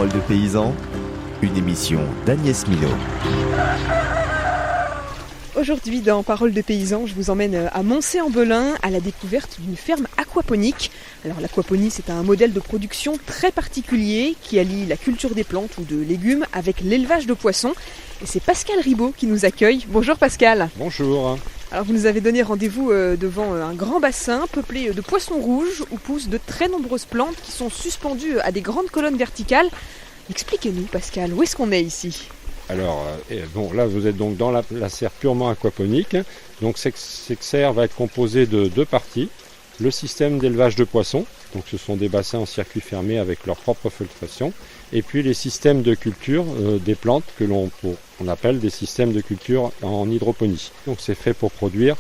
Paroles de paysans, une émission d'Agnès Minot. Aujourd'hui, dans Paroles de paysans, je vous emmène à Moncé-en-Belin à la découverte d'une ferme aquaponie. Alors l'aquaponie, c'est un modèle de production très particulier qui allie la culture des plantes ou de légumes avec l'élevage de poissons. Et c'est Pascal Ribaud qui nous accueille. Bonjour Pascal. Bonjour. Alors vous nous avez donné rendez-vous devant un grand bassin peuplé de poissons rouges où poussent de très nombreuses plantes qui sont suspendues à des grandes colonnes verticales. Expliquez-nous Pascal, où est-ce qu'on est ici ? Alors, là vous êtes donc dans la serre purement aquaponique. Donc cette serre va être composée de deux parties. Le système d'élevage de poissons, donc ce sont des bassins en circuit fermé avec leur propre filtration. Et puis les systèmes de culture des plantes que l'on appelle des systèmes de culture en hydroponie. Donc c'est fait pour produire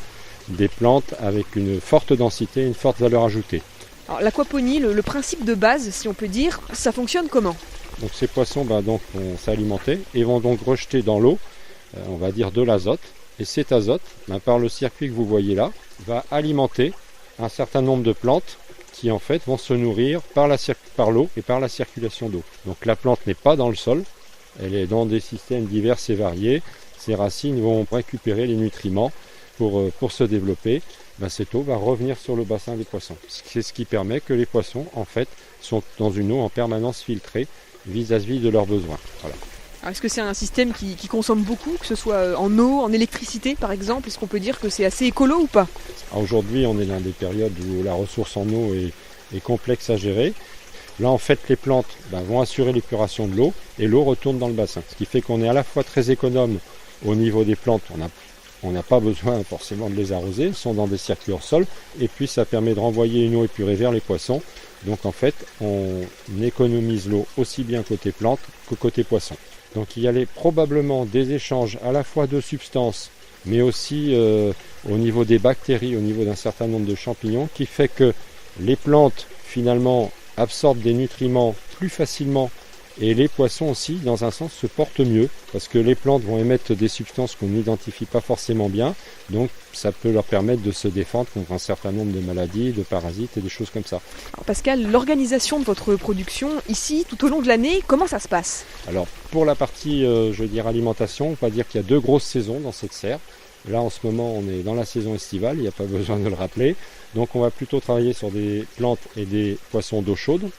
des plantes avec une forte densité et une forte valeur ajoutée. Alors l'aquaponie, le principe de base, si on peut dire, ça fonctionne comment ? Donc ces poissons vont s'alimenter et vont donc rejeter dans l'eau, on va dire de l'azote. Et cet azote, par le circuit que vous voyez là, va alimenter un certain nombre de plantes qui en fait vont se nourrir par l'eau et par la circulation d'eau. Donc la plante n'est pas dans le sol, elle est dans des systèmes divers et variés. Ses racines vont récupérer les nutriments pour se développer. Cette eau va revenir sur le bassin des poissons. C'est ce qui permet que les poissons en fait sont dans une eau en permanence filtrée vis-à-vis de leurs besoins. Voilà. Alors, est-ce que c'est un système qui consomme beaucoup, que ce soit en eau, en électricité par exemple ? Est-ce qu'on peut dire que c'est assez écolo ou pas ? Aujourd'hui, on est dans des périodes où la ressource en eau est complexe à gérer. Là, en fait, les plantes vont assurer l'épuration de l'eau et l'eau retourne dans le bassin. Ce qui fait qu'on est à la fois très économe au niveau des plantes. On n'a pas besoin forcément de les arroser, elles sont dans des circuits hors sol. Et puis, ça permet de renvoyer une eau épurée vers les poissons. Donc, en fait, on économise l'eau aussi bien côté plante que côté poisson. Donc, il y a probablement des échanges à la fois de substances, mais aussi au niveau des bactéries, au niveau d'un certain nombre de champignons, qui fait que les plantes, finalement, absorbent des nutriments plus facilement et les poissons aussi, dans un sens, se portent mieux parce que les plantes vont émettre des substances qu'on n'identifie pas forcément bien, donc ça peut leur permettre de se défendre contre un certain nombre de maladies, de parasites et des choses comme ça. Alors Pascal, l'organisation de votre production ici, tout au long de l'année, comment ça se passe ? Alors pour la partie, alimentation, on va dire qu'il y a deux grosses saisons dans cette serre. Là en ce moment on est dans la saison estivale, il n'y a pas besoin de le rappeler, donc on va plutôt travailler sur des plantes et des poissons d'eau chaude.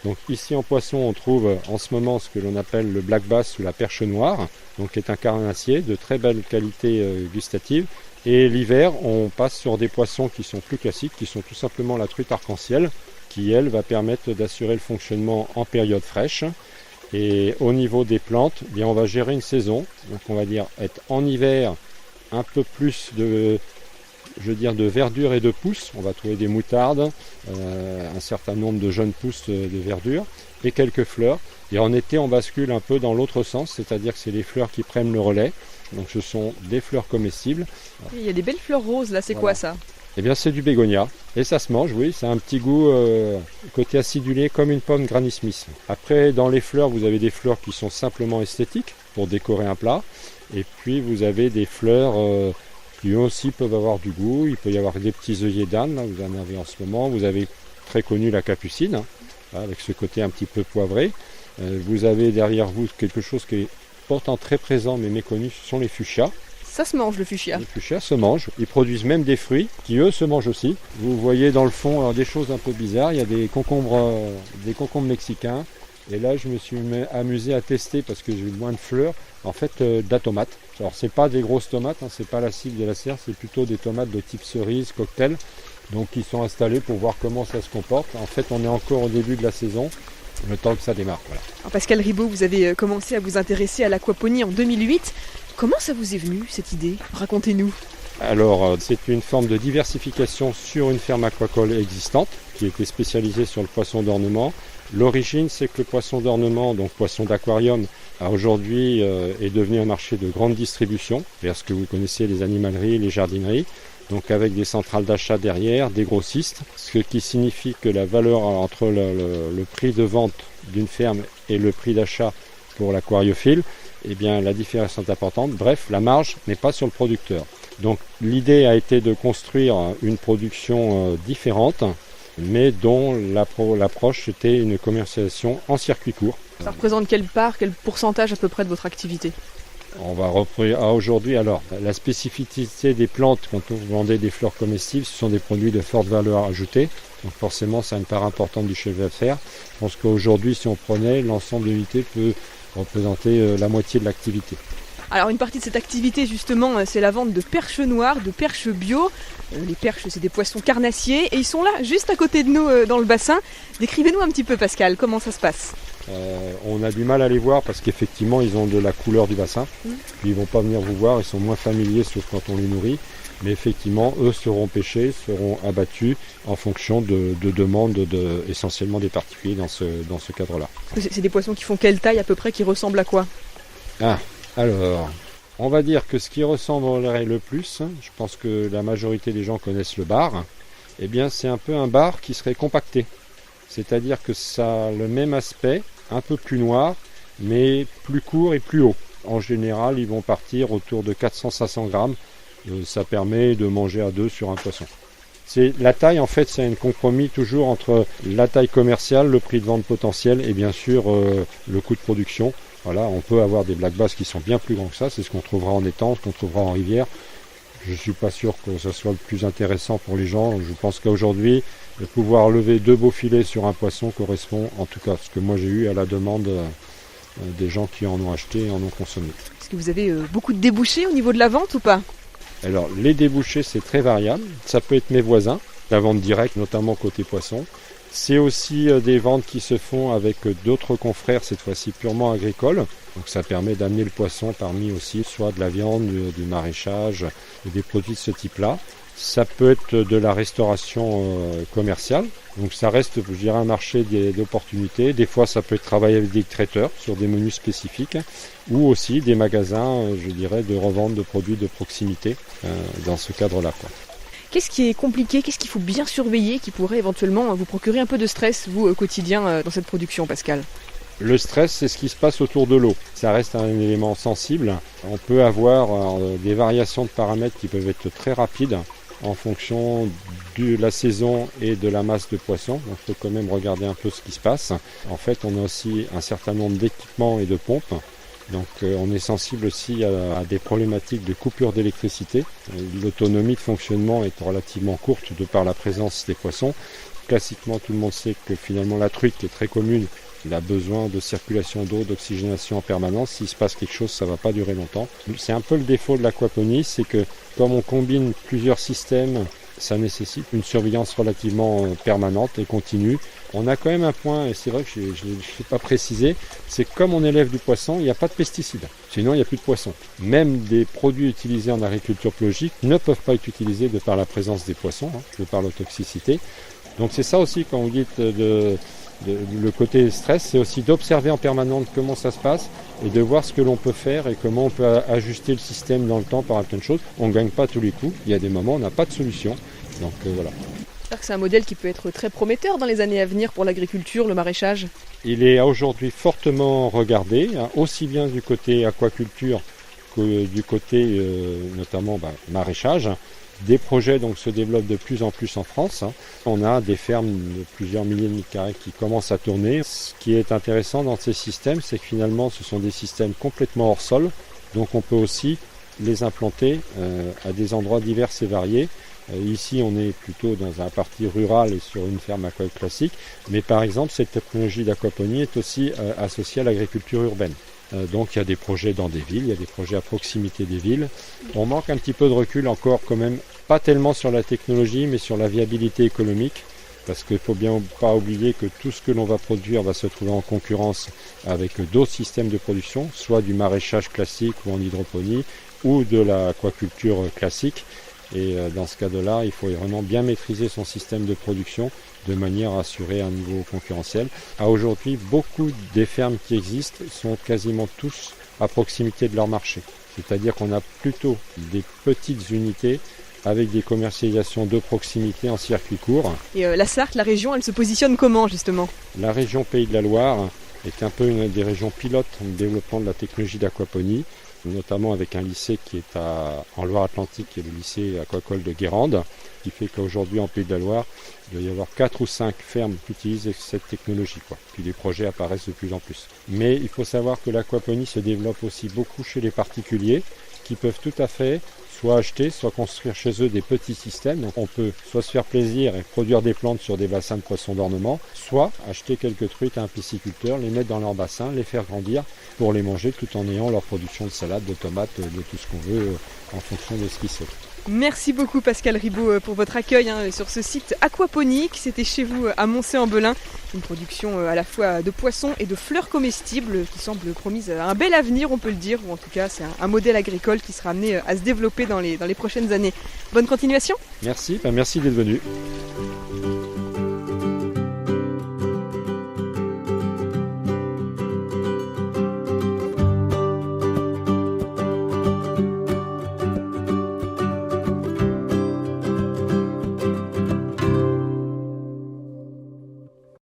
Donc ici en poisson on trouve en ce moment ce que l'on appelle le black bass ou la perche noire, donc qui est un carnassier de très belle qualité gustative. Et l'hiver on passe sur des poissons qui sont plus classiques, qui sont tout simplement la truite arc-en-ciel, qui elle va permettre d'assurer le fonctionnement en période fraîche. Et au niveau des plantes, on va gérer une saison, donc on va dire être en hiver un peu plus de verdure et de pousses. On va trouver des moutardes, un certain nombre de jeunes pousses de verdure et quelques fleurs. Et en été, on bascule un peu dans l'autre sens, c'est-à-dire que c'est les fleurs qui prennent le relais. Donc ce sont des fleurs comestibles. Il y a des belles fleurs roses là, c'est quoi ça ? Eh bien c'est du bégonia et ça se mange, oui, ça a un petit goût côté acidulé comme une pomme Granny Smith. Après dans les fleurs, vous avez des fleurs qui sont simplement esthétiques pour décorer un plat et puis vous avez des fleurs qui eux aussi peuvent avoir du goût. Il peut y avoir des petits œillets d'âne, là, vous en avez en ce moment. Vous avez très connu la capucine, avec ce côté un petit peu poivré. Vous avez derrière vous quelque chose qui est pourtant très présent mais méconnu, ce sont les fuchsias. Ça se mange le fuchsia. Les fuchsias se mangent. Ils produisent même des fruits qui eux se mangent aussi. Vous voyez dans le fond des choses un peu bizarres. Il y a des concombres mexicains. Et là, je me suis amusé à tester parce que j'ai eu moins de fleurs. En fait, de la tomate. Alors, c'est pas des grosses tomates, c'est pas la cible de la serre, c'est plutôt des tomates de type cerise, cocktail. Donc, ils sont installés pour voir comment ça se comporte. En fait, on est encore au début de la saison, le temps que ça démarre. Voilà. Alors Pascal Ribaud, vous avez commencé à vous intéresser à l'aquaponie en 2008. Comment ça vous est venu, cette idée ? Racontez-nous. Alors, c'est une forme de diversification sur une ferme aquacole existante qui était spécialisée sur le poisson d'ornement. L'origine, c'est que le poisson d'ornement, donc poisson d'aquarium, aujourd'hui est devenu un marché de grande distribution, vers ce que vous connaissez, les animaleries, les jardineries, donc avec des centrales d'achat derrière, des grossistes, ce qui signifie que la valeur entre le prix de vente d'une ferme et le prix d'achat pour l'aquariophile, eh bien la différence est importante. Bref, la marge n'est pas sur le producteur. Donc l'idée a été de construire une production différente mais dont l'approche était une commercialisation en circuit court. Ça représente quelle pourcentage à peu près de votre activité ? On va reprendre aujourd'hui. Alors, la spécificité des plantes, quand on vendait des fleurs comestibles, ce sont des produits de forte valeur ajoutée. Donc forcément, ça a une part importante du chiffre d'affaires. Je pense qu'aujourd'hui, si on prenait, l'ensemble de l'unité peut représenter la moitié de l'activité. Alors une partie de cette activité justement, c'est la vente de perches noires, de perches bio. Les perches, c'est des poissons carnassiers et ils sont là, juste à côté de nous dans le bassin. Décrivez-nous un petit peu Pascal, comment ça se passe ? On a du mal à les voir parce qu'effectivement ils ont de la couleur du bassin. Puis ils vont pas venir vous voir, ils sont moins familiers sauf quand on les nourrit. Mais effectivement, eux seront pêchés, seront abattus en fonction de demandes essentiellement des particuliers dans ce cadre-là. C'est des poissons qui font quelle taille à peu près, qui ressemblent à quoi ? Alors, on va dire que ce qui ressemblerait le plus, je pense que la majorité des gens connaissent le bar, eh bien c'est un peu un bar qui serait compacté. C'est-à-dire que ça a le même aspect, un peu plus noir, mais plus court et plus haut. En général, ils vont partir autour de 400-500 grammes. Ça permet de manger à deux sur un poisson. La taille, en fait, c'est un compromis toujours entre la taille commerciale, le prix de vente potentiel et bien sûr le coût de production. Voilà, on peut avoir des black bass qui sont bien plus grands que ça, c'est ce qu'on trouvera en étang, ce qu'on trouvera en rivière. Je ne suis pas sûr que ce soit le plus intéressant pour les gens. Je pense qu'aujourd'hui, de pouvoir lever 2 beaux filets sur un poisson correspond, en tout cas, ce que moi j'ai eu à la demande des gens qui en ont acheté et en ont consommé. Est-ce que vous avez beaucoup de débouchés au niveau de la vente ou pas ? Alors, les débouchés, c'est très variable. Ça peut être mes voisins, la vente directe, notamment côté poisson. C'est aussi des ventes qui se font avec d'autres confrères, cette fois-ci purement agricoles. Donc ça permet d'amener le poisson parmi aussi soit de la viande, du maraîchage, des produits de ce type-là. Ça peut être de la restauration commerciale. Donc ça reste, je dirais, un marché d'opportunités. Des fois, ça peut être travailler avec des traiteurs sur des menus spécifiques ou aussi des magasins, je dirais, de revente de produits de proximité dans ce cadre-là, quoi. Qu'est-ce qui est compliqué, qu'est-ce qu'il faut bien surveiller qui pourrait éventuellement vous procurer un peu de stress, vous, au quotidien, dans cette production, Pascal ? Le stress, c'est ce qui se passe autour de l'eau. Ça reste un élément sensible. On peut avoir des variations de paramètres qui peuvent être très rapides en fonction de la saison et de la masse de poissons. Donc il faut quand même regarder un peu ce qui se passe. En fait, on a aussi un certain nombre d'équipements et de pompes. Donc on est sensible aussi à des problématiques de coupure d'électricité. L'autonomie de fonctionnement est relativement courte de par la présence des poissons. Classiquement, tout le monde sait que finalement la truite, qui est très commune, il a besoin de circulation d'eau, d'oxygénation en permanence. S'il se passe quelque chose, ça ne va pas durer longtemps. C'est un peu le défaut de l'aquaponie, c'est que comme on combine plusieurs systèmes, ça nécessite une surveillance relativement permanente et continue. On a quand même un point, et c'est vrai que je ne l'ai pas précisé, c'est que comme on élève du poisson, il n'y a pas de pesticides. Sinon, il n'y a plus de poisson. Même des produits utilisés en agriculture biologique ne peuvent pas être utilisés de par la présence des poissons, de par leur toxicité. Donc c'est ça aussi, quand vous dites le côté stress, c'est aussi d'observer en permanence comment ça se passe et de voir ce que l'on peut faire et comment on peut ajuster le système dans le temps par plein de choses. On ne gagne pas tous les coups. Il y a des moments où on n'a pas de solution. Donc voilà. C'est un modèle qui peut être très prometteur dans les années à venir pour l'agriculture, le maraîchage. Il est aujourd'hui fortement regardé, aussi bien du côté aquaculture que du côté notamment maraîchage. Des projets donc se développent de plus en plus en France. On a des fermes de plusieurs milliers de mètres carrés qui commencent à tourner. Ce qui est intéressant dans ces systèmes, c'est que finalement ce sont des systèmes complètement hors sol. Donc on peut aussi les implanter à des endroits divers et variés. Ici on est plutôt dans un partie rurale et sur une ferme aquatique classique. Mais par exemple cette technologie d'aquaponie est aussi associée à l'agriculture urbaine. Donc il y a des projets dans des villes, il y a des projets à proximité des villes. On manque un petit peu de recul encore quand même, pas tellement sur la technologie mais sur la viabilité économique, parce qu'il ne faut bien pas oublier que tout ce que l'on va produire va se trouver en concurrence avec d'autres systèmes de production, soit du maraîchage classique ou en hydroponie, ou de l'aquaculture classique. Et dans ce cas-là, il faut vraiment bien maîtriser son système de production de manière à assurer un niveau concurrentiel. Aujourd'hui, beaucoup des fermes qui existent sont quasiment tous à proximité de leur marché. C'est-à-dire qu'on a plutôt des petites unités avec des commercialisations de proximité en circuit court. Et la Sarthe, la région, elle se positionne comment justement ? La région Pays de la Loire est un peu une des régions pilotes dans le développement de la technologie d'aquaponie, notamment avec un lycée qui est en Loire-Atlantique, qui est le lycée aquacole de Guérande, qui fait qu'aujourd'hui en Pays de la Loire, il doit y avoir 4 ou 5 fermes qui utilisent cette technologie. Puis les projets apparaissent de plus en plus. Mais il faut savoir que l'aquaponie se développe aussi beaucoup chez les particuliers, qui peuvent tout à fait soit acheter, soit construire chez eux des petits systèmes. Donc on peut soit se faire plaisir et produire des plantes sur des bassins de poissons d'ornement, soit acheter quelques truites à un pisciculteur, les mettre dans leur bassin, les faire grandir pour les manger tout en ayant leur production de salade, de tomates, de tout ce qu'on veut en fonction de ce qu'ils souhaitent. Merci beaucoup Pascal Ribaud pour votre accueil sur ce site aquaponique. C'était chez vous à Moncé-en-Belin, une production à la fois de poissons et de fleurs comestibles qui semble promise à un bel avenir, on peut le dire, ou en tout cas c'est un modèle agricole qui sera amené à se développer dans les prochaines années. Bonne continuation. Merci d'être venu.